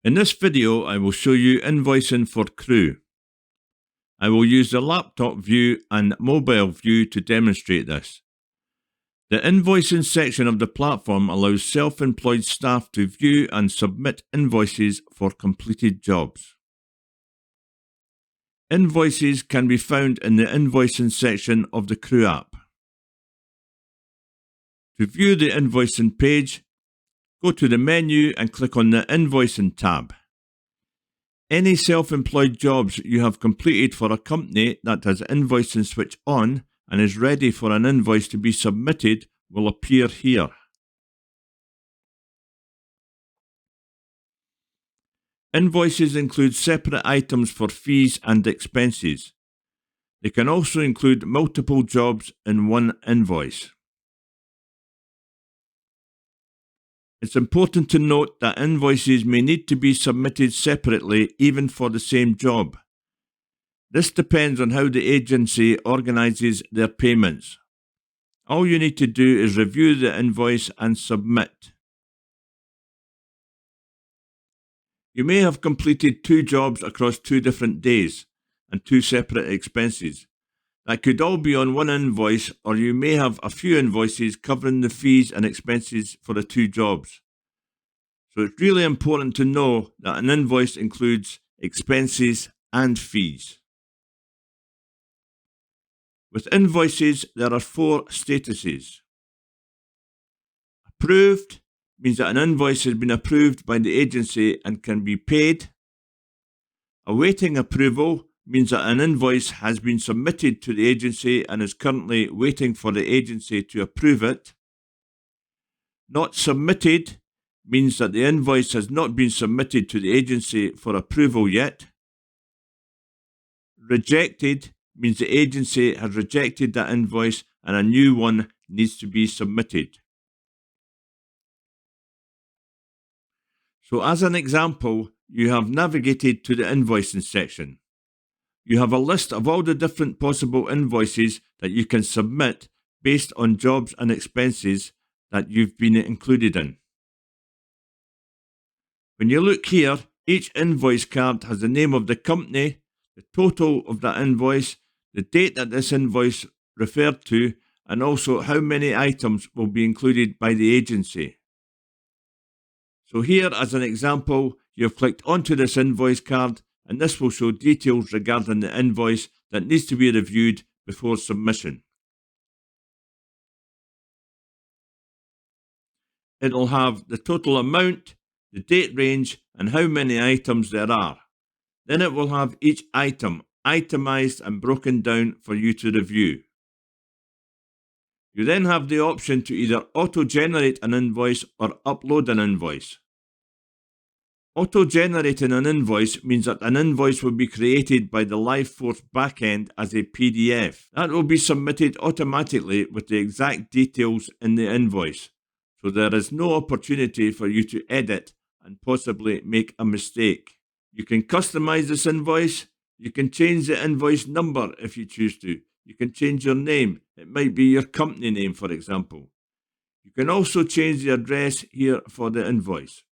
In this video, I will show you invoicing for Crew. I will use the laptop view and mobile view to demonstrate this. The invoicing section of the platform allows self-employed staff to view and submit invoices for completed jobs. Invoices can be found in the invoicing section of the Crew app. To view the invoicing page, go to the menu and click on the Invoicing tab. Any self-employed jobs you have completed for a company that has invoicing switch on and is ready for an invoice to be submitted will appear here. Invoices include separate items for fees and expenses. They can also include multiple jobs in one invoice. It's important to note that invoices may need to be submitted separately even for the same job. This depends on how the agency organises their payments. All you need to do is review the invoice and submit. You may have completed 2 jobs across 2 different days and 2 separate expenses. That could all be on one invoice, or you may have a few invoices covering the fees and expenses for the 2 jobs. So it's really important to know that an invoice includes expenses and fees. With invoices, there are 4 statuses. Approved means that an invoice has been approved by the agency and can be paid. Awaiting approval means that an invoice has been submitted to the agency and is currently waiting for the agency to approve it. Not submitted means that the invoice has not been submitted to the agency for approval yet. Rejected means the agency has rejected that invoice and a new one needs to be submitted. So as an example, you have navigated to the invoicing section. You have a list of all the different possible invoices that you can submit based on jobs and expenses that you've been included in. When you look here, each invoice card has the name of the company, the total of that invoice, the date that this invoice referred to, and also how many items will be included by the agency. So here, as an example, you've clicked onto this invoice card, and this will show details regarding the invoice that needs to be reviewed before submission. It'll have the total amount, the date range, and how many items there are. Then it will have each item itemized and broken down for you to review. You then have the option to either auto-generate an invoice or upload an invoice. Auto-generating an invoice means that an invoice will be created by the LiveForce backend as a PDF. That will be submitted automatically with the exact details in the invoice, so there is no opportunity for you to edit and possibly make a mistake. You can customize this invoice. You can change the invoice number if you choose to. You can change your name. It might be your company name, for example. You can also change the address here for the invoice.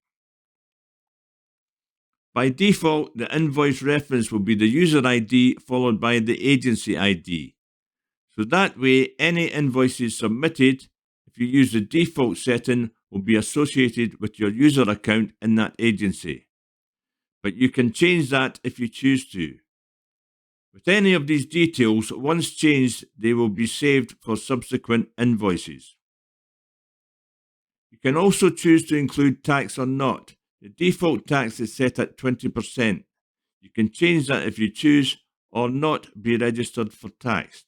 By default, the invoice reference will be the user ID followed by the agency ID. So that way, any invoices submitted, if you use the default setting, will be associated with your user account in that agency. But you can change that if you choose to. With any of these details, once changed, they will be saved for subsequent invoices. You can also choose to include tax or not. The default tax is set at 20%. You can change that if you choose, or not be registered for tax.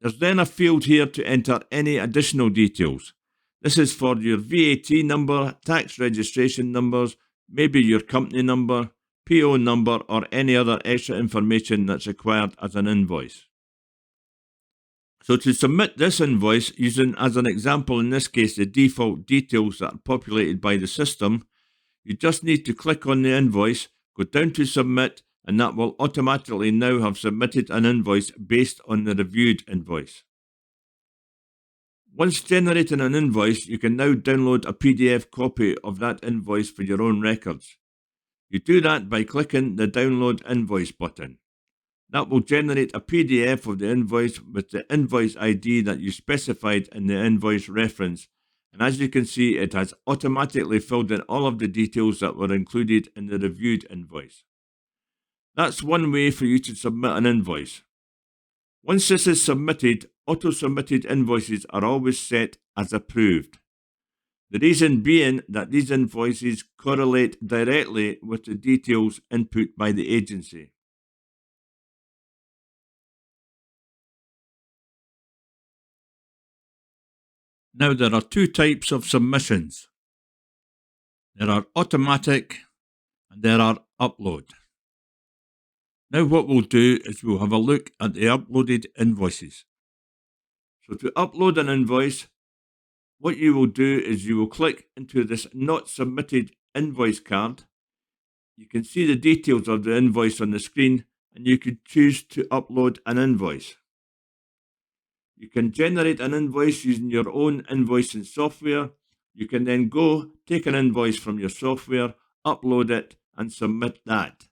There's then a field here to enter any additional details. This is for your VAT number, tax registration numbers, maybe your company number, PO number, or any other extra information that's required as an invoice. So to submit this invoice, using as an example in this case the default details that are populated by the system, you just need to click on the invoice, go down to submit, and that will automatically now have submitted an invoice based on the reviewed invoice. Once generating an invoice, you can now download a PDF copy of that invoice for your own records. You do that by clicking the Download Invoice button. That will generate a PDF of the invoice with the invoice ID that you specified in the invoice reference. And as you can see, it has automatically filled in all of the details that were included in the reviewed invoice. That's one way for you to submit an invoice. Once this is submitted, auto-submitted invoices are always set as approved. The reason being that these invoices correlate directly with the details input by the agency. Now, there are two types of submissions. There are automatic and there are upload. Now what we'll do is we'll have a look at the uploaded invoices. So to upload an invoice, what you will do is you will click into this Not Submitted Invoice card. You can see the details of the invoice on the screen and you could choose to upload an invoice. You can generate an invoice using your own invoicing software. You can then go take an invoice from your software, upload it and submit that.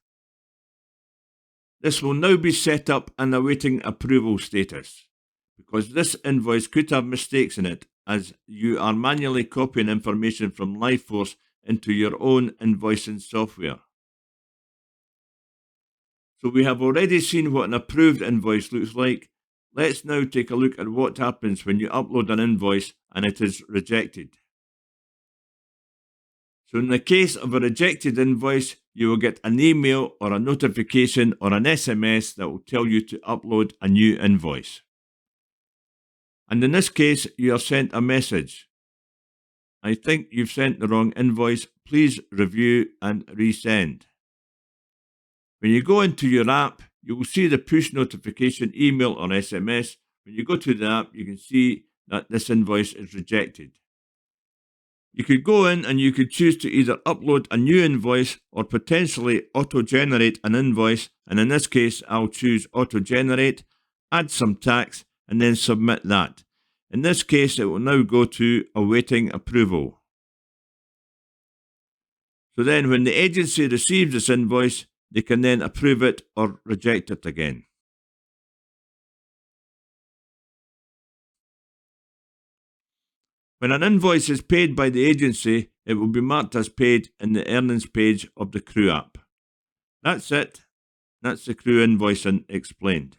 This will now be set up and awaiting approval status, because this invoice could have mistakes in it as you are manually copying information from LiveForce into your own invoicing software. So we have already seen what an approved invoice looks like. Let's now take a look at what happens when you upload an invoice and it is rejected. So in the case of a rejected invoice, you will get an email or a notification or an SMS that will tell you to upload a new invoice. And in this case, you are sent a message. I think you've sent the wrong invoice. Please review and resend. When you go into your app, you will see the push notification email or SMS. When you go to the app, you can see that this invoice is rejected. You could go in and you could choose to either upload a new invoice or potentially auto-generate an invoice. And in this case, I'll choose auto-generate, add some tax, and then submit that. In this case, it will now go to awaiting approval. So then when the agency receives this invoice, they can then approve it or reject it again. When an invoice is paid by the agency, it will be marked as paid in the earnings page of the Crew app. That's it. That's the Crew invoicing explained.